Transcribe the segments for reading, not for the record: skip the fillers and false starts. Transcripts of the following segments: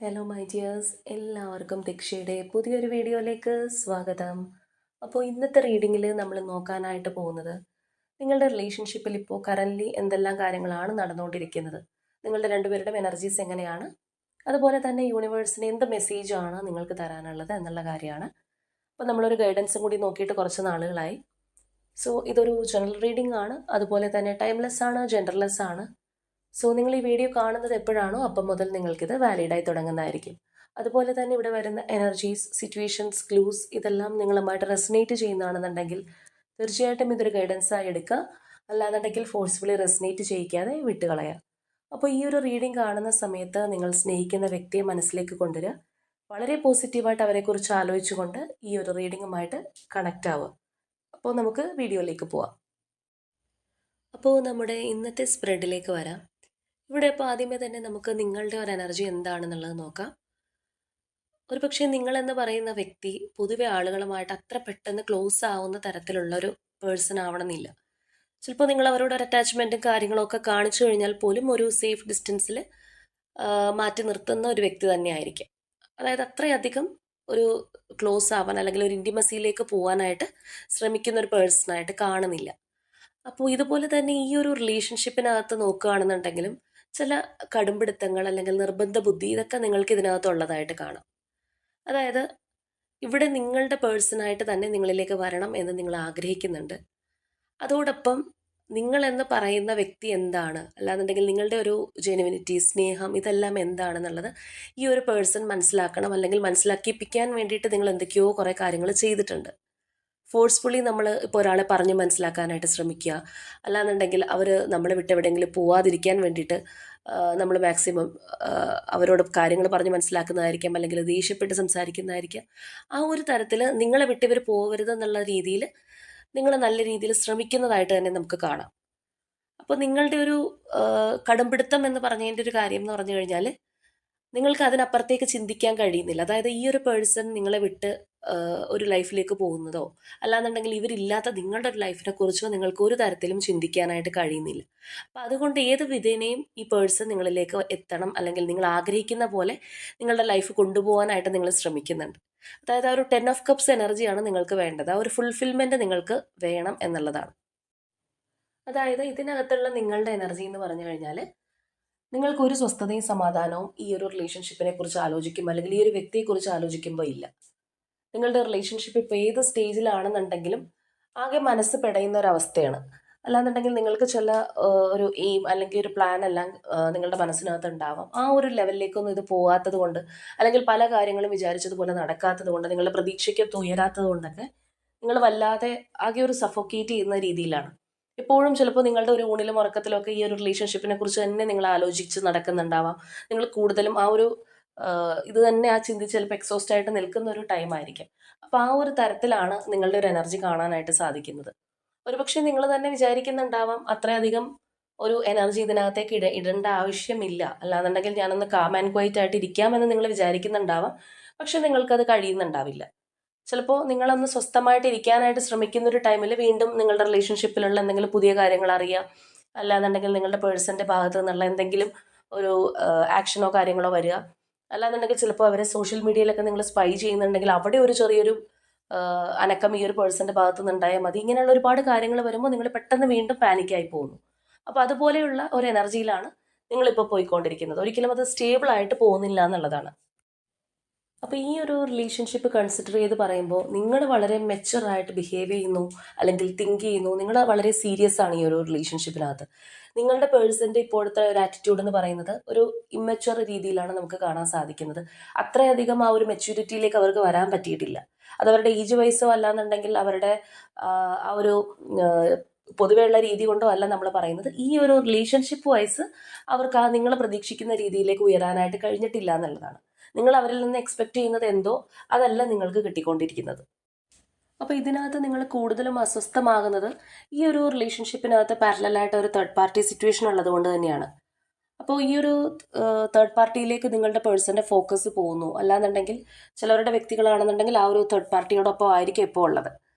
Hello my dears, എല്ലാവർക്കും ദീക്ഷയുടെ പുതിയൊരു വീഡിയോയിലേക്ക് സ്വാഗതം. അപ്പോൾ ഇന്നത്തെ റീഡിങ്ങിൽ നമ്മൾ നോക്കാനായിട്ട് പോകുന്നത് നിങ്ങളുടെ റിലേഷൻഷിപ്പിൽ ഇപ്പോൾ കറൻ്റ്ലി എന്തെല്ലാം കാര്യങ്ങളാണ് നടന്നുകൊണ്ടിരിക്കുന്നത്, നിങ്ങളുടെ രണ്ടുപേരുടെയും എനർജീസ് എങ്ങനെയാണ്, അതുപോലെ തന്നെ യൂണിവേഴ്സിന് എന്ത് മെസ്സേജാണ് നിങ്ങൾക്ക് തരാനുള്ളത് എന്നുള്ള കാര്യമാണ്. അപ്പോൾ നമ്മളൊരു ഗൈഡൻസും കൂടി നോക്കിയിട്ട് കുറച്ച് നാളുകളായി. സോ ഇതൊരു ജനറൽ റീഡിംഗ് ആണ്, അതുപോലെ തന്നെ ടൈംലെസ് ആണ്, ജെൻഡർലെസ് ആണ്. സോ നിങ്ങൾ ഈ വീഡിയോ കാണുന്നത് എപ്പോഴാണോ അപ്പം മുതൽ നിങ്ങൾക്കിത് വാലിഡായി തുടങ്ങുന്നതായിരിക്കും. അതുപോലെ തന്നെ ഇവിടെ വരുന്ന എനർജീസ്, സിറ്റുവേഷൻസ്, ക്ലൂസ് ഇതെല്ലാം നിങ്ങളുമായിട്ട് റെസനേറ്റ് ചെയ്യുന്നതാണെന്നുണ്ടെങ്കിൽ തീർച്ചയായിട്ടും ഇതൊരു ഗൈഡൻസായി എടുക്കുക. അല്ലാന്നുണ്ടെങ്കിൽ ഫോഴ്സ്ഫുള്ളി റെസനേറ്റ് ചെയ്യിക്കാതെ വിട്ടുകളയുക. അപ്പോൾ ഈ ഒരു റീഡിംഗ് കാണുന്ന സമയത്ത് നിങ്ങൾ സ്നേഹിക്കുന്ന വ്യക്തിയെ മനസ്സിലേക്ക് കൊണ്ടുവരിക. വളരെ പോസിറ്റീവായിട്ട് അവരെക്കുറിച്ച് ആലോചിച്ചുകൊണ്ട് ഈ ഒരു റീഡിങ്ങുമായിട്ട് കണക്റ്റ് ആവുക. അപ്പോൾ നമുക്ക് വീഡിയോയിലേക്ക് പോവാം. അപ്പോൾ നമ്മുടെ ഇന്നത്തെ സ്പ്രെഡിലേക്ക് വരാം. ഇവിടെ ഇപ്പോൾ ആദ്യമേ തന്നെ നമുക്ക് നിങ്ങളുടെ ഒരു എനർജി എന്താണെന്നുള്ളത് നോക്കാം. ഒരുപക്ഷെ നിങ്ങളെന്ന് പറയുന്ന വ്യക്തി പൊതുവെ ആളുകളുമായിട്ട് അത്ര പെട്ടെന്ന് ക്ലോസ് ആവുന്ന തരത്തിലുള്ള ഒരു പേഴ്സൺ ആവണമെന്നില്ല. ചിലപ്പോൾ നിങ്ങൾ അവരോട് ഒരു അറ്റാച്ച്മെൻറ്റും കാര്യങ്ങളൊക്കെ കാണിച്ചു കഴിഞ്ഞാൽ പോലും ഒരു സേഫ് ഡിസ്റ്റൻസിൽ മാറ്റി നിർത്തുന്ന ഒരു വ്യക്തി തന്നെ ആയിരിക്കും. അതായത് അത്രയധികം ഒരു ക്ലോസ് ആവാൻ അല്ലെങ്കിൽ ഒരു ഇൻറ്റിമസിയിലേക്ക് പോകാനായിട്ട് ശ്രമിക്കുന്ന ഒരു പേഴ്സണായിട്ട് കാണുന്നില്ല. അപ്പോൾ ഇതുപോലെ തന്നെ ഈ ഒരു റിലേഷൻഷിപ്പിനകത്ത് നോക്കുകയാണെന്നുണ്ടെങ്കിലും ചില കടുംപിടുത്തങ്ങൾ അല്ലെങ്കിൽ നിർബന്ധ ബുദ്ധി ഇതൊക്കെ നിങ്ങൾക്ക് ഇതിനകത്തുള്ളതായിട്ട് കാണാം. അതായത് ഇവിടെ നിങ്ങളുടെ പേഴ്സണായിട്ട് തന്നെ നിങ്ങളിലേക്ക് വരണം എന്ന് നിങ്ങൾ ആഗ്രഹിക്കുന്നുണ്ട്. അതോടൊപ്പം നിങ്ങളെന്ന് പറയുന്ന വ്യക്തി എന്താണ്, അല്ലാന്നുണ്ടെങ്കിൽ നിങ്ങളുടെ ഒരു ജെനുവിനിറ്റി, സ്നേഹം ഇതെല്ലാം എന്താണെന്നുള്ളത് ഈ ഒരു പേഴ്സൺ മനസ്സിലാക്കണം. അല്ലെങ്കിൽ മനസ്സിലാക്കിപ്പിക്കാൻ വേണ്ടിയിട്ട് നിങ്ങൾ എന്തൊക്കെയോ കുറേ കാര്യങ്ങൾ ചെയ്തിട്ടുണ്ട്. ഫോഴ്സ്ഫുള്ളി നമ്മൾ ഇപ്പോൾ ഒരാളെ പറഞ്ഞ് മനസ്സിലാക്കാനായിട്ട് ശ്രമിക്കുക, അല്ലാന്നുണ്ടെങ്കിൽ അവർ നമ്മളെ വിട്ട് എവിടെയെങ്കിലും പോവാതിരിക്കാൻ വേണ്ടിയിട്ട് നമ്മൾ മാക്സിമം അവരോട് കാര്യങ്ങൾ പറഞ്ഞ് മനസ്സിലാക്കുന്നതായിരിക്കാം, അല്ലെങ്കിൽ ദേഷ്യപ്പെട്ട് സംസാരിക്കുന്നതായിരിക്കാം. ആ ഒരു തരത്തിൽ നിങ്ങളെ വിട്ട് ഇവർ പോകരുതെന്നുള്ള രീതിയിൽ നിങ്ങൾ നല്ല രീതിയിൽ ശ്രമിക്കുന്നതായിട്ട് തന്നെ നമുക്ക് കാണാം. അപ്പോൾ നിങ്ങളുടെ ഒരു കടുംപിടുത്തം എന്ന് പറഞ്ഞതിൻ്റെ ഒരു കാര്യം എന്ന് പറഞ്ഞു കഴിഞ്ഞാൽ നിങ്ങൾക്ക് അതിനപ്പുറത്തേക്ക് ചിന്തിക്കാൻ കഴിയുന്നില്ല. അതായത് ഈ ഒരു പേഴ്സൺ നിങ്ങളെ വിട്ട് ഒരു ലൈഫിലേക്ക് പോകുന്നതോ അല്ലാന്നുണ്ടെങ്കിൽ ഇവരില്ലാത്ത നിങ്ങളുടെ ഒരു ലൈഫിനെ കുറിച്ചോ നിങ്ങൾക്ക് ഒരു തരത്തിലും ചിന്തിക്കാനായിട്ട് കഴിയുന്നില്ല. അപ്പം അതുകൊണ്ട് ഏത് വിധേനയും ഈ പേഴ്സൺ നിങ്ങളിലേക്ക് എത്തണം, അല്ലെങ്കിൽ നിങ്ങൾ ആഗ്രഹിക്കുന്ന പോലെ നിങ്ങളുടെ ലൈഫ് കൊണ്ടുപോകാനായിട്ട് നിങ്ങൾ ശ്രമിക്കുന്നുണ്ട്. അതായത് ആ ഒരു 10 ഓഫ് കപ്സ് എനർജിയാണ് നിങ്ങൾക്ക് വേണ്ടത്. ആ ഒരു ഫുൾഫിൽമെൻറ്റ് നിങ്ങൾക്ക് വേണം എന്നുള്ളതാണ്. അതായത് ഇതിനകത്തുള്ള നിങ്ങളുടെ എനർജി എന്ന് പറഞ്ഞു കഴിഞ്ഞാൽ നിങ്ങൾക്ക് ഒരു സ്വസ്ഥതയും സമാധാനവും ഈ ഒരു റിലേഷൻഷിപ്പിനെ കുറിച്ച് ആലോചിക്കുമ്പോൾ അല്ലെങ്കിൽ ഈ ഒരു വ്യക്തിയെക്കുറിച്ച് ആലോചിക്കുമ്പോൾ ഇല്ല. നിങ്ങളുടെ റിലേഷൻഷിപ്പ് ഇപ്പോൾ ഏത് സ്റ്റേജിലാണെന്നുണ്ടെങ്കിലും ആകെ മനസ്സ് പെടയുന്ന ഒരവസ്ഥയാണ്. അല്ലാന്നുണ്ടെങ്കിൽ നിങ്ങൾക്ക് ചില ഒരു എയിം അല്ലെങ്കിൽ ഒരു പ്ലാൻ എല്ലാം നിങ്ങളുടെ മനസ്സിനകത്ത് ഉണ്ടാവാം. ആ ഒരു ലെവലിലേക്കൊന്നും ഇത് പോകാത്തത് കൊണ്ട്, അല്ലെങ്കിൽ പല കാര്യങ്ങളും വിചാരിച്ചതുപോലെ നടക്കാത്തത് കൊണ്ട്, നിങ്ങളുടെ പ്രതീക്ഷയ്ക്കൊത്ത് ഉയരാത്തത് കൊണ്ടൊക്കെ നിങ്ങൾ വല്ലാതെ ആകെ ഒരു സഫോക്കേറ്റ് ചെയ്യുന്ന രീതിയിലാണ്. എപ്പോഴും ചിലപ്പോൾ നിങ്ങളുടെ ഒരു ഊണിലും ഉറക്കത്തിലും ഒക്കെ ഈ ഒരു റിലേഷൻഷിപ്പിനെ കുറിച്ച് തന്നെ നിങ്ങൾ ആലോചിച്ച് നടക്കുന്നുണ്ടാവാം. നിങ്ങൾ കൂടുതലും ആ ഒരു ഇത് തന്നെ ആ ചിന്തിച്ച് ചിലപ്പോൾ എക്സോസ്റ്റ് ആയിട്ട് നിൽക്കുന്ന ഒരു ടൈം ആയിരിക്കും. അപ്പോൾ ആ ഒരു തരത്തിലാണ് നിങ്ങളുടെ ഒരു എനർജി കാണാനായിട്ട് സാധിക്കുന്നത്. ഒരുപക്ഷെ നിങ്ങൾ തന്നെ വിചാരിക്കുന്നുണ്ടാവാം അത്രയധികം ഒരു എനർജി ഇതിനകത്തേക്ക് ഇടേണ്ട ആവശ്യമില്ല, അല്ലാന്നുണ്ടെങ്കിൽ ഞാനൊന്ന് കാം ആൻഡ് ക്വൈറ്റ് ആയിട്ട് ഇരിക്കാമെന്ന് നിങ്ങൾ വിചാരിക്കുന്നുണ്ടാവാം. പക്ഷെ നിങ്ങൾക്കത് കഴിയുന്നുണ്ടാവില്ല. ചിലപ്പോൾ നിങ്ങളൊന്ന് സ്വസ്ഥമായിട്ട് ഇരിക്കാനായിട്ട് ശ്രമിക്കുന്ന ഒരു ടൈമിൽ വീണ്ടും നിങ്ങളുടെ റിലേഷൻഷിപ്പിലുള്ള എന്തെങ്കിലും പുതിയ കാര്യങ്ങൾ അറിയാം, അല്ലാന്നുണ്ടെങ്കിൽ നിങ്ങളുടെ പേഴ്സൻ്റെ ഭാഗത്തു നിന്നുള്ള എന്തെങ്കിലും ഒരു ആക്ഷനോ കാര്യങ്ങളോ വരിക, അല്ലാന്നുണ്ടെങ്കിൽ ചിലപ്പോൾ അവരെ സോഷ്യൽ മീഡിയയിലൊക്കെ നിങ്ങൾ സ്പൈ ചെയ്യുന്നുണ്ടെങ്കിൽ അവിടെ ഒരു ചെറിയൊരു അനക്കം ഈ ഒരു പേഴ്സൻ്റെ ഭാഗത്തു നിന്നുണ്ടായാൽ മതി. ഇങ്ങനെയുള്ള ഒരുപാട് കാര്യങ്ങൾ വരുമ്പോൾ നിങ്ങൾ പെട്ടെന്ന് വീണ്ടും പാനിക്കായി പോകുന്നു. അപ്പോൾ അതുപോലെയുള്ള ഒരു എനർജിയിലാണ് നിങ്ങളിപ്പോൾ പോയിക്കൊണ്ടിരിക്കുന്നത്. ഒരിക്കലും അത് സ്റ്റേബിൾ ആയിട്ട് പോകുന്നില്ല എന്നുള്ളതാണ്. അപ്പോൾ ഈ ഒരു റിലേഷൻഷിപ്പ് കൺസിഡർ ചെയ്ത് പറയുമ്പോൾ നിങ്ങൾ വളരെ മെച്ചുവറായിട്ട് ബിഹേവ് ചെയ്യുന്നു, അല്ലെങ്കിൽ തിങ്ക് ചെയ്യുന്നു, നിങ്ങൾ വളരെ സീരിയസ് ആണ് ഈ ഒരു റിലേഷൻഷിപ്പിനകത്ത്. നിങ്ങളുടെ പേഴ്സൻ്റെ ഇപ്പോഴത്തെ ഒരു ആറ്റിറ്റ്യൂഡ് എന്ന് പറയുന്നത് ഒരു ഇമ്മച്ചുവർ രീതിയിലാണ് നമുക്ക് കാണാൻ സാധിക്കുന്നത്. അത്രയധികം ആ ഒരു മെച്യൂരിറ്റിയിലേക്ക് അവർക്ക് വരാൻ പറ്റിയിട്ടില്ല. അതവരുടെ ഏജ് വൈസോ അല്ലാന്നുണ്ടെങ്കിൽ അവരുടെ ആ ഒരു പൊതുവെയുള്ള രീതി കൊണ്ടോ അല്ല നമ്മൾ പറയുന്നത്. ഈ ഒരു റിലേഷൻഷിപ്പ് വൈസ് അവർക്ക് ആ നിങ്ങൾ പ്രതീക്ഷിക്കുന്ന രീതിയിലേക്ക് ഉയരാനായിട്ട് കഴിഞ്ഞിട്ടില്ല എന്നുള്ളതാണ്. നിങ്ങൾ അവരിൽ നിന്ന് എക്സ്പെക്ട് ചെയ്യുന്നത് എന്തോ അതല്ല നിങ്ങൾക്ക് കിട്ടിക്കൊണ്ടിരിക്കുന്നത്. അപ്പോൾ ഇതിനകത്ത് നിങ്ങൾ കൂടുതലും അസ്വസ്ഥമാകുന്നത് ഈ ഒരു റിലേഷൻഷിപ്പിനകത്ത് പാരലലായിട്ട് ഒരു തേർഡ് പാർട്ടി സിറ്റുവേഷൻ ഉള്ളത് കൊണ്ട് തന്നെയാണ്. അപ്പോൾ ഈ ഒരു തേർഡ് പാർട്ടിയിലേക്ക് നിങ്ങളുടെ പേഴ്സൻ്റെ ഫോക്കസ് പോകുന്നു. അല്ലാന്നുണ്ടെങ്കിൽ ചിലവരുടെ വ്യക്തികളാണെന്നുണ്ടെങ്കിൽ ആ ഒരു തേർഡ് പാർട്ടിയോടൊപ്പം ആയിരിക്കും ഇപ്പോൾ ഉള്ളത്.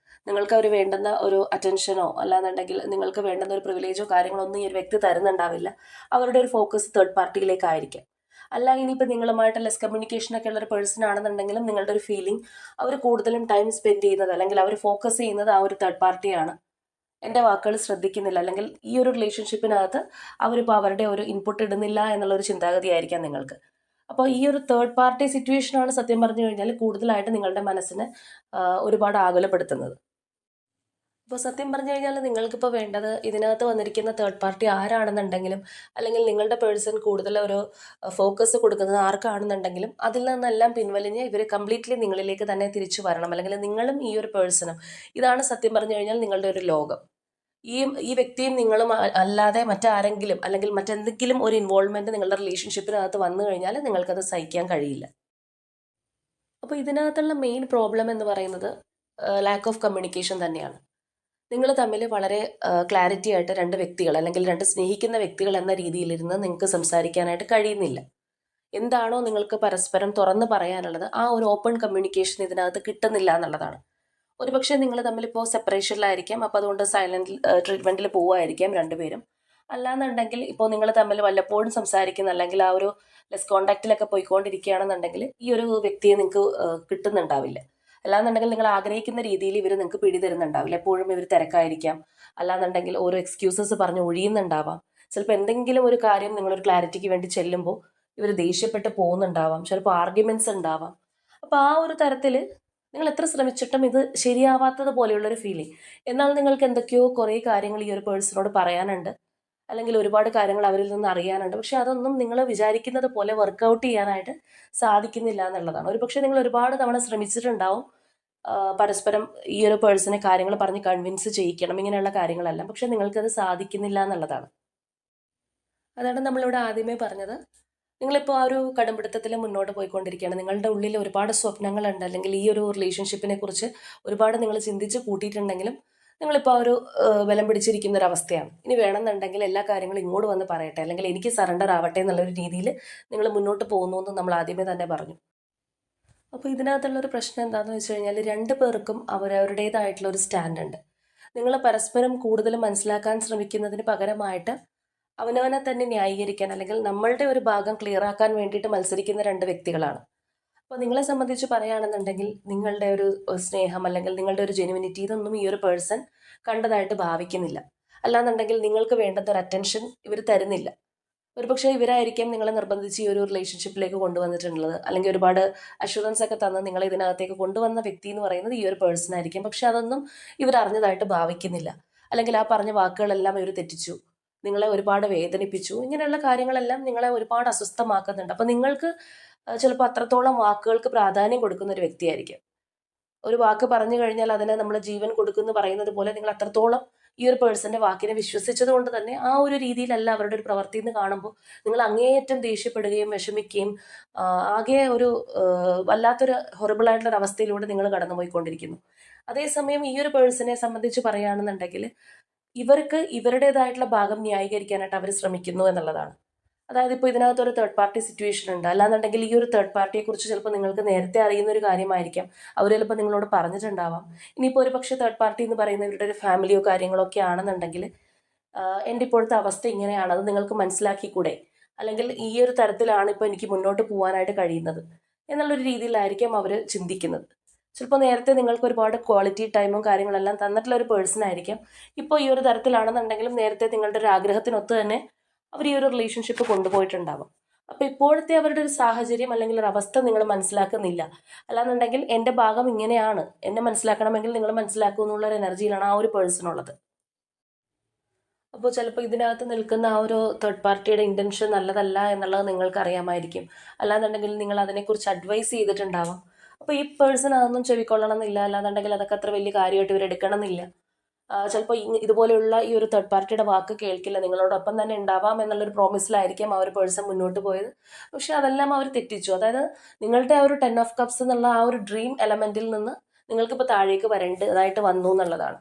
നിങ്ങൾക്ക് അവർ വേണ്ടുന്ന ഒരു അറ്റൻഷനോ അല്ലാന്നുണ്ടെങ്കിൽ നിങ്ങൾക്ക് വേണ്ടുന്ന ഒരു പ്രിവിലേജോ കാര്യങ്ങളോ ഒന്നും ഈ ഒരു വ്യക്തി തരുന്നുണ്ടാവില്ല. അവരുടെ ഒരു ഫോക്കസ് തേർഡ് പാർട്ടിയിലേക്കായിരിക്കും. അല്ല ഇനിയിപ്പോൾ നിങ്ങളുമായിട്ട് ലെസ് കമ്മ്യൂണിക്കേഷനൊക്കെ ഉള്ളൊരു പേഴ്സൺ ആണെന്നുണ്ടെങ്കിലും നിങ്ങളുടെ ഒരു ഫീലിംഗ് അവർ കൂടുതലും ടൈം സ്പെൻഡ് ചെയ്യുന്നത് അല്ലെങ്കിൽ അവർ ഫോക്കസ് ചെയ്യുന്നത് ആ ഒരു തേർഡ് പാർട്ടിയാണ്. എൻ്റെ വാക്കുകൾ ശ്രദ്ധിക്കുന്നില്ല അല്ലെങ്കിൽ ഈ ഒരു റിലേഷൻഷിപ്പിനകത്ത് അവരിപ്പോൾ അവരുടെ ഒരു ഇൻപുട്ട് ഇടുന്നില്ല എന്നുള്ളൊരു ചിന്താഗതി ആയിരിക്കാം നിങ്ങൾക്ക്. അപ്പോൾ ഈ ഒരു തേർഡ് പാർട്ടി സിറ്റുവേഷനാണ് സത്യം പറഞ്ഞു കഴിഞ്ഞാൽ കൂടുതലായിട്ട് നിങ്ങളുടെ മനസ്സിനെ ഒരുപാട് ആകുലപ്പെടുത്തുന്നത്. അപ്പോൾ സത്യം പറഞ്ഞു കഴിഞ്ഞാൽ നിങ്ങൾക്കിപ്പോൾ വേണ്ടത് ഇതിനകത്ത് വന്നിരിക്കുന്ന തേർഡ് പാർട്ടി ആരാണെന്നുണ്ടെങ്കിലും അല്ലെങ്കിൽ നിങ്ങളുടെ പേഴ്സൺ കൂടുതൽ ഒരു ഫോക്കസ് കൊടുക്കുന്നത് ആർക്കാണെന്നുണ്ടെങ്കിലും അതിൽ നിന്നെല്ലാം പിൻവലിഞ്ഞ് ഇവർ കംപ്ലീറ്റ്ലി നിങ്ങളിലേക്ക് തന്നെ തിരിച്ചു വരണം. അല്ലെങ്കിൽ നിങ്ങളും ഈ ഒരു പേഴ്സണും, ഇതാണ് സത്യം പറഞ്ഞു കഴിഞ്ഞാൽ നിങ്ങളുടെ ഒരു ലോകം. ഈ വ്യക്തിയും നിങ്ങളും അല്ലാതെ മറ്റാരെങ്കിലും അല്ലെങ്കിൽ മറ്റെന്തെങ്കിലും ഒരു ഇൻവോൾവ്മെൻറ്റ് നിങ്ങളുടെ റിലേഷൻഷിപ്പിനകത്ത് വന്നു കഴിഞ്ഞാൽ നിങ്ങൾക്കത് സഹിക്കാൻ കഴിയില്ല. അപ്പോൾ ഇതിനകത്തുള്ള മെയിൻ പ്രോബ്ലം എന്ന് പറയുന്നത് ലാക്ക് ഓഫ് കമ്മ്യൂണിക്കേഷൻ തന്നെയാണ്. നിങ്ങൾ തമ്മിൽ വളരെ ക്ലാരിറ്റി ആയിട്ട് രണ്ട് വ്യക്തികൾ അല്ലെങ്കിൽ രണ്ട് സ്നേഹിക്കുന്ന വ്യക്തികൾ എന്ന രീതിയിലിരുന്ന് നിങ്ങൾക്ക് സംസാരിക്കാനായിട്ട് കഴിയുന്നില്ല. എന്താണോ നിങ്ങൾക്ക് പരസ്പരം തുറന്ന് പറയാനുള്ളത് ആ ഒരു ഓപ്പൺ കമ്മ്യൂണിക്കേഷൻ ഇതിനകത്ത് കിട്ടുന്നില്ല എന്നുള്ളതാണ്. ഒരുപക്ഷെ നിങ്ങൾ തമ്മിലിപ്പോൾ സെപ്പറേഷനിലായിരിക്കാം, അപ്പോൾ അതുകൊണ്ട് സൈലന്റ് ട്രീറ്റ്മെൻറ്റിൽ പോവുമായിരിക്കാം രണ്ടുപേരും. അല്ലാന്നുണ്ടെങ്കിൽ ഇപ്പോൾ നിങ്ങൾ തമ്മിൽ വല്ലപ്പോഴും സംസാരിക്കുന്ന അല്ലെങ്കിൽ ആ ഒരു ലെസ് കോണ്ടാക്റ്റിലൊക്കെ പോയിക്കൊണ്ടിരിക്കുകയാണെന്നുണ്ടെങ്കിൽ ഈ ഒരു വ്യക്തിയെ നിങ്ങൾക്ക് കിട്ടുന്നുണ്ടാവില്ല. അല്ലാന്നുണ്ടെങ്കിൽ നിങ്ങൾ ആഗ്രഹിക്കുന്ന രീതിയിൽ ഇവർ നിങ്ങൾക്ക് പിടിതരുന്നുണ്ടാവില്ല. എപ്പോഴും ഇവർ തിരക്കായിരിക്കാം, അല്ലാന്നുണ്ടെങ്കിൽ ഓരോ എക്സ്ക്യൂസസ് പറഞ്ഞ് ഒഴിയുന്നുണ്ടാവാം. ചിലപ്പോൾ എന്തെങ്കിലും ഒരു കാര്യം നിങ്ങളൊരു ക്ലാരിറ്റിക്ക് വേണ്ടി ചെല്ലുമ്പോൾ ഇവർ ദേഷ്യപ്പെട്ട് പോകുന്നുണ്ടാവാം, ചിലപ്പോൾ ആർഗ്യുമെന്റ്സ് ഉണ്ടാവാം. അപ്പോൾ ആ ഒരു തരത്തിൽ നിങ്ങൾ എത്ര ശ്രമിച്ചിട്ടും ഇത് ശരിയാവാത്തത് പോലെയുള്ളൊരു ഫീലിംഗ്. എന്നാൽ നിങ്ങൾക്ക് എന്തൊക്കെയോ കുറേ കാര്യങ്ങൾ ഈ ഒരു പേഴ്സണോട് പറയാനുണ്ട്, അല്ലെങ്കിൽ ഒരുപാട് കാര്യങ്ങൾ അവരിൽ നിന്ന് അറിയാനുണ്ട്. പക്ഷെ അതൊന്നും നിങ്ങൾ വിചാരിക്കുന്നത് പോലെ വർക്കൗട്ട് ചെയ്യാനായിട്ട് സാധിക്കുന്നില്ല എന്നുള്ളതാണ്. ഒരുപക്ഷെ നിങ്ങൾ ഒരുപാട് തവണ ശ്രമിച്ചിട്ടുണ്ടാവും പരസ്പരം ഈ ഒരു പേഴ്സണെ കാര്യങ്ങൾ പറഞ്ഞ് കൺവിൻസ് ചെയ്യിക്കണം, ഇങ്ങനെയുള്ള കാര്യങ്ങളെല്ലാം. പക്ഷെ നിങ്ങൾക്കത് സാധിക്കുന്നില്ല എന്നുള്ളതാണ്. അതാണ് നമ്മളിവിടെ ആദ്യമേ പറഞ്ഞത്. നിങ്ങളിപ്പോൾ ആ ഒരു കടുംപിടുത്തത്തിൽ മുന്നോട്ട് പോയിക്കൊണ്ടിരിക്കുകയാണ്. നിങ്ങളുടെ ഉള്ളിൽ ഒരുപാട് സ്വപ്നങ്ങളുണ്ട്, അല്ലെങ്കിൽ ഈ ഒരു റിലേഷൻഷിപ്പിനെ കുറിച്ച് ഒരുപാട് നിങ്ങൾ ചിന്തിച്ച് കൂട്ടിയിട്ടുണ്ടെങ്കിലും നിങ്ങളിപ്പോൾ ആ ഒരു ബലം പിടിച്ചിരിക്കുന്ന ഒരു അവസ്ഥയാണ്. ഇനി വേണമെന്നുണ്ടെങ്കിൽ എല്ലാ കാര്യങ്ങളും ഇങ്ങോട്ട് വന്ന് പറയട്ടെ, അല്ലെങ്കിൽ എനിക്ക് സറണ്ടർ ആവട്ടെ എന്നുള്ളൊരു രീതിയിൽ നിങ്ങൾ മുന്നോട്ട് പോകുന്നു എന്ന് നമ്മൾ ആദ്യമേ തന്നെ പറഞ്ഞു. അപ്പോൾ ഇതിനകത്തുള്ളൊരു പ്രശ്നം എന്താണെന്ന് വെച്ച് കഴിഞ്ഞാൽ രണ്ട് പേർക്കും അവരവരുടേതായിട്ടുള്ള ഒരു സ്റ്റാൻഡ് ഉണ്ട്. നിങ്ങൾ പരസ്പരം കൂടുതൽ മനസ്സിലാക്കാൻ ശ്രമിക്കുന്നതിന് പകരമായിട്ട് അവനവനെ തന്നെ ന്യായീകരിക്കാൻ അല്ലെങ്കിൽ നമ്മളുടെ ഒരു ഭാഗം ക്ലിയർ ആക്കാൻ വേണ്ടിയിട്ട് മത്സരിക്കുന്ന രണ്ട് വ്യക്തികളാണ്. അപ്പോൾ നിങ്ങളെ സംബന്ധിച്ച് പറയുകയാണെന്നുണ്ടെങ്കിൽ നിങ്ങളുടെ ഒരു സ്നേഹം അല്ലെങ്കിൽ നിങ്ങളുടെ ഒരു ജെനുവിനിറ്റി ഇതൊന്നും ഈ ഒരു പേഴ്സൺ കണ്ടതായിട്ട് ഭാവിക്കുന്നില്ല. അല്ലാന്നുണ്ടെങ്കിൽ നിങ്ങൾക്ക് വേണ്ടത് ഒരു അറ്റൻഷൻ ഇവർ തരുന്നില്ല. ഒരുപക്ഷെ ഇവരായിരിക്കും നിങ്ങളെ നിർബന്ധിച്ച് ഈ ഒരു റിലേഷൻഷിപ്പിലേക്ക് കൊണ്ടുവന്നിട്ടുള്ളത്, അല്ലെങ്കിൽ ഒരുപാട് അഷുറൻസ് ഒക്കെ തന്ന് നിങ്ങളെ ഇതിനകത്തേക്ക് കൊണ്ടുവന്ന വ്യക്തി എന്ന് പറയുന്നത് ഈ ഒരു പേഴ്സൺ ആയിരിക്കും. പക്ഷെ അതൊന്നും ഇവർ അറിഞ്ഞതായിട്ട് ഭാവിക്കുന്നില്ല. അല്ലെങ്കിൽ ആ പറഞ്ഞ വാക്കുകളെല്ലാം ഇവർ തെറ്റിച്ചു, നിങ്ങളെ ഒരുപാട് വേദനിപ്പിച്ചു, ഇങ്ങനെയുള്ള കാര്യങ്ങളെല്ലാം നിങ്ങളെ ഒരുപാട് അസ്വസ്ഥമാക്കുന്നുണ്ട്. അപ്പം നിങ്ങൾക്ക് ചിലപ്പോൾ അത്രത്തോളം വാക്കുകൾക്ക് പ്രാധാന്യം കൊടുക്കുന്ന ഒരു വ്യക്തിയായിരിക്കും. ഒരു വാക്ക് പറഞ്ഞു കഴിഞ്ഞാൽ അതിന് നമ്മൾ ജീവൻ കൊടുക്കുന്നു പറയുന്നത് പോലെ നിങ്ങൾ അത്രത്തോളം ഈ ഒരു പേഴ്സന്റെ വാക്കിനെ വിശ്വസിച്ചത് കൊണ്ട് തന്നെ ആ ഒരു രീതിയിലല്ല അവരുടെ ഒരു പ്രവൃത്തി എന്ന് കാണുമ്പോൾ നിങ്ങൾ അങ്ങേയറ്റം ദേഷ്യപ്പെടുകയും വിഷമിക്കുകയും ആകെ ഒരു വല്ലാത്തൊരു ഹൊറിബിൾ ആയിട്ടുള്ള ഒരു അവസ്ഥയിലൂടെ നിങ്ങൾ കടന്നുപോയിക്കൊണ്ടിരിക്കുന്നു. അതേസമയം ഈ ഒരു പേഴ്സണെ സംബന്ധിച്ച് പറയുകയാണെന്നുണ്ടെങ്കിൽ ഇവർക്ക് ഇവരുടേതായിട്ടുള്ള ഭാഗം ന്യായീകരിക്കാനായിട്ട് അവർ ശ്രമിക്കുന്നു എന്നുള്ളതാണ്. അതായത് ഇപ്പോൾ ഇതിനകത്ത് ഒരു തേർഡ് പാർട്ടി സിറ്റുവേഷൻ ഉണ്ട്, അല്ലാന്നുണ്ടെങ്കിൽ ഈ ഒരു തേർഡ് പാർട്ടിയെ കുറിച്ച് ചിലപ്പോൾ നിങ്ങൾക്ക് നേരത്തെ അറിയുന്ന ഒരു കാര്യമായിരിക്കാം, അവർ ചിലപ്പോൾ നിങ്ങളോട് പറഞ്ഞിട്ടുണ്ടാവാം. ഇനിയിപ്പോൾ ഒരു പക്ഷേ തേർഡ് പാർട്ടി എന്ന് പറയുന്ന ഇവരുടെ ഒരു ഫാമിലിയോ കാര്യങ്ങളോ ഒക്കെ ആണെന്നുണ്ടെങ്കിൽ എൻ്റെ ഇപ്പോഴത്തെ അവസ്ഥ ഇങ്ങനെയാണ്, അത് നിങ്ങൾക്ക് മനസ്സിലാക്കിക്കൂടെ, അല്ലെങ്കിൽ ഈ ഒരു തരത്തിലാണ് ഇപ്പോൾ എനിക്ക് മുന്നോട്ട് പോകാനായിട്ട് കഴിയുന്നത് എന്നുള്ളൊരു രീതിയിലായിരിക്കാം അവർ ചിന്തിക്കുന്നത്. ചിലപ്പോൾ നേരത്തെ നിങ്ങൾക്ക് ഒരുപാട് ക്വാളിറ്റി ടൈമും കാര്യങ്ങളെല്ലാം തന്നിട്ടുള്ള ഒരു പേഴ്സൺ ആയിരിക്കാം. ഇപ്പോൾ ഈ ഒരു തരത്തിലാണെന്നുണ്ടെങ്കിലും നേരത്തെ നിങ്ങളുടെ ഒരു ആഗ്രഹത്തിനൊത്ത് തന്നെ അവർ ഈ ഒരു റിലേഷൻഷിപ്പ് കൊണ്ടുപോയിട്ടുണ്ടാവും. അപ്പോൾ ഇപ്പോഴത്തെ അവരുടെ ഒരു സാഹചര്യം അല്ലെങ്കിൽ ഒരു അവസ്ഥ നിങ്ങൾ മനസ്സിലാക്കുന്നില്ല. അല്ലാന്നുണ്ടെങ്കിൽ എൻ്റെ ഭാഗം ഇങ്ങനെയാണ്, എന്നെ മനസ്സിലാക്കണമെങ്കിൽ നിങ്ങൾ മനസ്സിലാക്കൂ എന്നുള്ളൊരു എനർജിയിലാണ് ആ ഒരു പേഴ്സൺ ഉള്ളത്. അപ്പോൾ ചിലപ്പോൾ ഇതിനകത്ത് നിൽക്കുന്ന ആ ഒരു തേർഡ് പാർട്ടിയുടെ ഇൻറ്റൻഷൻ നല്ലതല്ല എന്നുള്ളത് നിങ്ങൾക്ക് അറിയാമായിരിക്കും. അല്ലാന്നുണ്ടെങ്കിൽ നിങ്ങൾ അതിനെക്കുറിച്ച് അഡ്വൈസ് ചെയ്തിട്ടുണ്ടാവാം. അപ്പോൾ ഈ പേഴ്സൺ അതൊന്നും ചെവിക്കൊള്ളണം എന്നില്ല, അല്ലാന്നുണ്ടെങ്കിൽ അതൊക്കെ അത്ര വലിയ കാര്യമായിട്ട് ഇവർ എടുക്കണം എന്നില്ല. ചിലപ്പോൾ ഇതുപോലെയുള്ള ഈ ഒരു തേർഡ് പാർട്ടിയുടെ വാക്ക് കേൾക്കില്ല, നിങ്ങളോടൊപ്പം തന്നെ ഉണ്ടാവാം എന്നുള്ളൊരു പ്രോമിസിലായിരിക്കും ആ ഒരു പേഴ്സൺ മുന്നോട്ട് പോയത്. പക്ഷെ അതെല്ലാം അവർ തെറ്റിച്ചു. അതായത് നിങ്ങളുടെ ആ ഒരു 10 ഓഫ് കപ്സ് എന്നുള്ള ആ ഒരു ഡ്രീം എലമെന്റിൽ നിന്ന് നിങ്ങൾക്കിപ്പോൾ താഴേക്ക് വരേണ്ടതായിട്ട് വന്നു എന്നുള്ളതാണ്.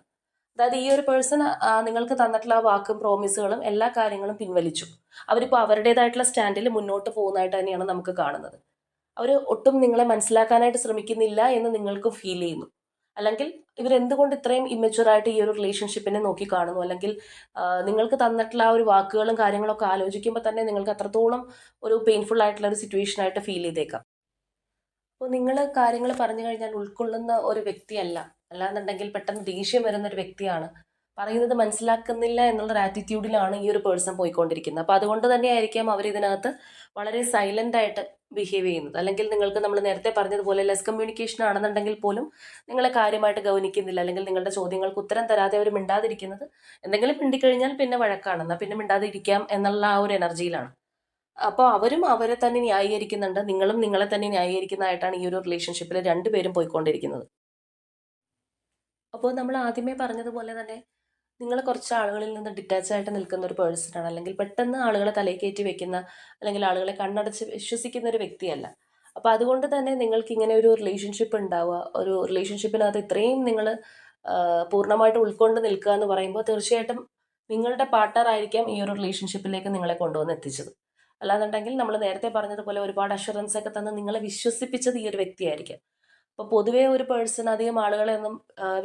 അതായത് ഈ ഒരു പേഴ്സൺ നിങ്ങൾക്ക് തന്നിട്ടുള്ള ആ വാക്കും പ്രോമിസുകളും എല്ലാ കാര്യങ്ങളും പിൻവലിച്ചു. അവരിപ്പോൾ അവരുടേതായിട്ടുള്ള സ്റ്റാൻഡിൽ മുന്നോട്ട് പോകുന്നതായിട്ട് തന്നെയാണ് നമുക്ക് കാണുന്നത്. അവർ ഒട്ടും നിങ്ങളെ മനസ്സിലാക്കാനായിട്ട് ശ്രമിക്കുന്നില്ല എന്ന് നിങ്ങൾക്ക് ഫീൽ ചെയ്യുന്നു. അല്ലെങ്കിൽ ഇവരെന്തുകൊണ്ട് ഇത്രയും ഇമ്മച്ചുവറായിട്ട് ഈ ഒരു റിലേഷൻഷിപ്പിനെ നോക്കി കാണുന്നു, അല്ലെങ്കിൽ നിങ്ങൾക്ക് തന്നിട്ടുള്ള ആ ഒരു വാക്കുകളും കാര്യങ്ങളൊക്കെ ആലോചിക്കുമ്പോൾ തന്നെ നിങ്ങൾക്ക് അത്രത്തോളം ഒരു പെയിൻഫുൾ ആയിട്ടുള്ള ഒരു സിറ്റുവേഷൻ ആയിട്ട് ഫീൽ ചെയ്തേക്കാം. അപ്പോൾ നിങ്ങൾ കാര്യങ്ങൾ പറഞ്ഞു കഴിഞ്ഞാൽ ഉൾക്കൊള്ളുന്ന ഒരു വ്യക്തിയല്ല, അല്ലാന്നുണ്ടെങ്കിൽ പെട്ടെന്ന് ദേഷ്യം വരുന്ന ഒരു വ്യക്തിയാണ്, പറയുന്നത് മനസ്സിലാക്കുന്നില്ല എന്നുള്ളൊരു ആറ്റിറ്റ്യൂഡിലാണ് ഈ ഒരു പേഴ്സൺ പോയിക്കൊണ്ടിരിക്കുന്നത്. അപ്പോൾ അതുകൊണ്ട് തന്നെയായിരിക്കാം അവർ ഇതിനകത്ത് വളരെ സൈലന്റ് ആയിട്ട് ബിഹേവ് ചെയ്യുന്നത്. അല്ലെങ്കിൽ നിങ്ങൾക്ക് നമ്മൾ നേരത്തെ പറഞ്ഞതുപോലെ ലെസ് കമ്മ്യൂണിക്കേഷൻ ആണെന്നുണ്ടെങ്കിൽ പോലും നിങ്ങളെ കാര്യമായിട്ട് ഗൗനിക്കുന്നില്ല, അല്ലെങ്കിൽ നിങ്ങളുടെ ചോദ്യങ്ങൾക്ക് ഉത്തരം തരാതെ അവർ മിണ്ടാതിരിക്കുന്നത്, എന്തെങ്കിലും മിണ്ടിക്കഴിഞ്ഞാൽ പിന്നെ വഴക്കാണെന്നാൽ പിന്നെ മിണ്ടാതിരിക്കാം എന്നുള്ള ആ ഒരു എനർജിയിലാണ്. അപ്പോൾ അവരും അവരെ തന്നെ ന്യായീകരിക്കുന്നുണ്ട്, നിങ്ങളും നിങ്ങളെ തന്നെ ന്യായീകരിക്കുന്നതായിട്ടാണ് ഈ ഒരു റിലേഷൻഷിപ്പിൽ രണ്ടുപേരും പോയിക്കൊണ്ടിരിക്കുന്നത്. അപ്പോൾ നമ്മൾ ആദ്യമേ പറഞ്ഞതുപോലെ തന്നെ നിങ്ങൾ കുറച്ച് ആളുകളിൽ നിന്ന് ഡിറ്റാച്ച് ആയിട്ട് നിൽക്കുന്ന ഒരു പേഴ്സണാണ്, അല്ലെങ്കിൽ പെട്ടെന്ന് ആളുകളെ തലയിൽ കയറ്റി വെക്കുന്ന, അല്ലെങ്കിൽ ആളുകളെ കണ്ണടച്ച് വിശ്വസിക്കുന്ന ഒരു വ്യക്തിയല്ല. അപ്പോൾ അതുകൊണ്ട് തന്നെ നിങ്ങൾക്ക് ഇങ്ങനെ ഒരു റിലേഷൻഷിപ്പ് ഉണ്ടാവുക, ഒരു റിലേഷൻഷിപ്പിനകത്ത് ഇത്രയും നിങ്ങൾ പൂർണ്ണമായിട്ട് ഉൾക്കൊണ്ട് നിൽക്കുക എന്ന് പറയുമ്പോൾ തീർച്ചയായിട്ടും നിങ്ങളുടെ പാർട്ണർ ആയിരിക്കാം ഈ ഒരു റിലേഷൻഷിപ്പിലേക്ക് നിങ്ങളെ കൊണ്ടുവന്ന് എത്തിച്ചത്. അല്ലാന്നുണ്ടെങ്കിൽ നമ്മൾ നേരത്തെ പറഞ്ഞതുപോലെ ഒരുപാട് അഷുറൻസ് ഒക്കെ തന്ന് നിങ്ങളെ വിശ്വസിപ്പിച്ചത് ഈ ഒരു വ്യക്തിയായിരിക്കാം. അപ്പോൾ പൊതുവേ ഒരു പേഴ്സൺ അധികം ആളുകളെ ഒന്നും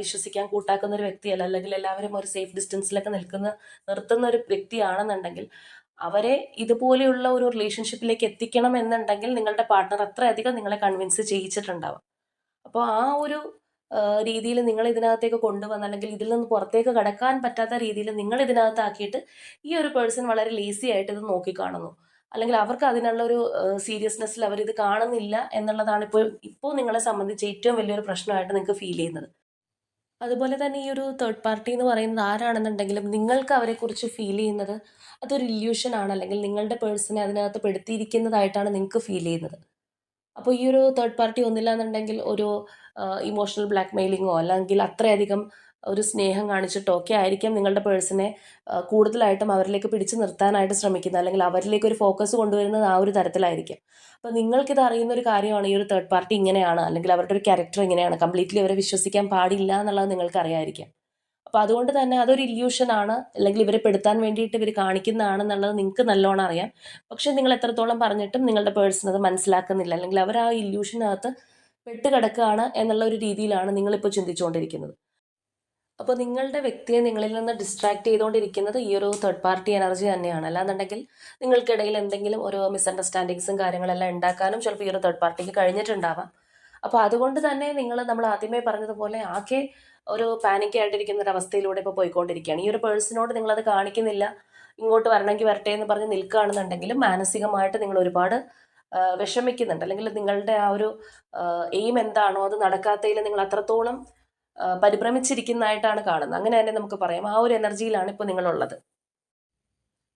വിശ്വസിക്കാൻ കൂട്ടാക്കുന്ന ഒരു വ്യക്തിയല്ല, അല്ലെങ്കിൽ എല്ലാവരും ഒരു സേഫ് ഡിസ്റ്റൻസിലൊക്കെ നിർത്തുന്ന ഒരു വ്യക്തിയാണെന്നുണ്ടെങ്കിൽ അവരെ ഇതുപോലെയുള്ള ഒരു റിലേഷൻഷിപ്പിലേക്ക് എത്തിക്കണം എന്നുണ്ടെങ്കിൽ നിങ്ങളുടെ പാർട്ണർ അത്രയധികം നിങ്ങളെ കൺവിൻസ് ചെയ്യിച്ചിട്ടുണ്ടാവും. അപ്പോൾ ആ ഒരു രീതിയിൽ നിങ്ങൾ ഇതിനകത്തേക്ക് കൊണ്ടുവന്ന്, അല്ലെങ്കിൽ ഇതിൽ നിന്ന് പുറത്തേക്ക് കടക്കാൻ പറ്റാത്ത രീതിയിൽ നിങ്ങൾ ഇതിനകത്താക്കിയിട്ട് ഈ ഒരു പേഴ്സൺ വളരെ ലേസി ആയിട്ട് ഇത് നോക്കിക്കാണുന്നു, അല്ലെങ്കിൽ അവർക്ക് അതിനുള്ള ഒരു സീരിയസ്നെസ്സിൽ അവരിത് കാണുന്നില്ല എന്നുള്ളതാണ് ഇപ്പോൾ നിങ്ങളെ സംബന്ധിച്ച് ഏറ്റവും വലിയൊരു പ്രശ്നമായിട്ട് നിങ്ങൾക്ക് ഫീൽ ചെയ്യുന്നത്. അതുപോലെ തന്നെ ഈ ഒരു തേർഡ് പാർട്ടി എന്ന് പറയുന്നത് ആരാണെന്നുണ്ടെങ്കിലും നിങ്ങൾക്ക് അവരെക്കുറിച്ച് ഫീൽ ചെയ്യുന്നത് അതൊരു ഇല്യൂഷൻ ആണ്, അല്ലെങ്കിൽ നിങ്ങളുടെ പേഴ്സണെ അതിനകത്ത് പെടുത്തിയിരിക്കുന്നതായിട്ടാണ് നിങ്ങൾക്ക് ഫീൽ ചെയ്യുന്നത്. അപ്പോൾ ഈ ഒരു തേർഡ് പാർട്ടി ഒന്നില്ല എന്നുണ്ടെങ്കിൽ ഒരു ഇമോഷണൽ ബ്ലാക്ക് മെയിലിങ്ങോ അല്ലെങ്കിൽ അത്രയധികം ഒരു സ്നേഹം കാണിച്ചിട്ടോ ഒക്കെ ആയിരിക്കും നിങ്ങളുടെ പേഴ്സണെ കൂടുതലായിട്ടും അവരിലേക്ക് പിടിച്ചു നിർത്താനായിട്ട് ശ്രമിക്കുന്നത്, അല്ലെങ്കിൽ അവരിലേക്ക് ഒരു ഫോക്കസ് കൊണ്ടുവരുന്നത് ആ ഒരു തരത്തിലായിരിക്കും. അപ്പോൾ നിങ്ങൾക്കിത് അറിയുന്ന ഒരു കാര്യമാണ് ഈ ഒരു തേർഡ് പാർട്ടി ഇങ്ങനെയാണ്, അല്ലെങ്കിൽ അവരുടെ ഒരു ക്യാരക്ടർ ഇങ്ങനെയാണ്, കംപ്ലീറ്റ്ലി അവരെ വിശ്വസിക്കാൻ പാടില്ല എന്നുള്ളത് നിങ്ങൾക്ക് അറിയാമായിരിക്കാം. അപ്പോൾ അതുകൊണ്ട് തന്നെ അതൊരു ഇല്യൂഷൻ ആണ്, അല്ലെങ്കിൽ ഇവരെ പെടുത്താൻ വേണ്ടിയിട്ട് ഇവർ കാണിക്കുന്നതാണെന്നുള്ളത് നിങ്ങൾക്ക് നല്ലോണം അറിയാം. പക്ഷെ നിങ്ങൾ എത്രത്തോളം പറഞ്ഞിട്ടും നിങ്ങളുടെ പേഴ്സൺ അത് മനസ്സിലാക്കുന്നില്ല, അല്ലെങ്കിൽ അവർ ആ ഇല്യൂഷനകത്ത് പെട്ടുകിടക്കുകയാണ് എന്നുള്ള ഒരു രീതിയിലാണ് നിങ്ങളിപ്പോൾ ചിന്തിച്ചുകൊണ്ടിരിക്കുന്നത്. അപ്പോൾ നിങ്ങളുടെ വ്യക്തിയെ നിങ്ങളിൽ നിന്ന് ഡിസ്ട്രാക്ട് ചെയ്തുകൊണ്ടിരിക്കുന്നത് ഈ ഒരു തേർഡ് പാർട്ടി എനർജി തന്നെയാണ്. അല്ലാന്നുണ്ടെങ്കിൽ നിങ്ങൾക്കിടയിൽ എന്തെങ്കിലും ഒരു മിസ്അണ്ടർസ്റ്റാൻഡിങ്സും കാര്യങ്ങളെല്ലാം ഉണ്ടാക്കാനും ചിലപ്പോൾ ഈ ഒരു തേർഡ് പാർട്ടിക്ക് കഴിഞ്ഞിട്ടുണ്ടാവാം. അപ്പോൾ അതുകൊണ്ട് തന്നെ നമ്മൾ ആദ്യമേ പറഞ്ഞതുപോലെ ആകെ ഒരു പാനിക് ആയിട്ടിരിക്കുന്ന ഒരു അവസ്ഥയിലൂടെ ഇപ്പോൾ പോയിക്കൊണ്ടിരിക്കുകയാണ്. ഈ ഒരു പേഴ്സണോട് നിങ്ങളത് കാണിക്കുന്നില്ല, ഇങ്ങോട്ട് വരണമെങ്കിൽ വരട്ടെ എന്ന് പറഞ്ഞ് നിൽക്കുകയാണെന്നുണ്ടെങ്കിലും മാനസികമായിട്ട് നിങ്ങൾ ഒരുപാട് വിഷമിക്കുന്നുണ്ട്, അല്ലെങ്കിൽ നിങ്ങളുടെ ആ ഒരു എയിം എന്താണോ അത് നടക്കാത്തതിൽ നിങ്ങൾ അത്രത്തോളം പരിഭ്രമിച്ചിരിക്കുന്നതായിട്ടാണ് കാണുന്നത്. അങ്ങനെ തന്നെ നമുക്ക് പറയാം, ആ ഒരു എനർജിയിലാണ് ഇപ്പോൾ നിങ്ങളുള്ളത്.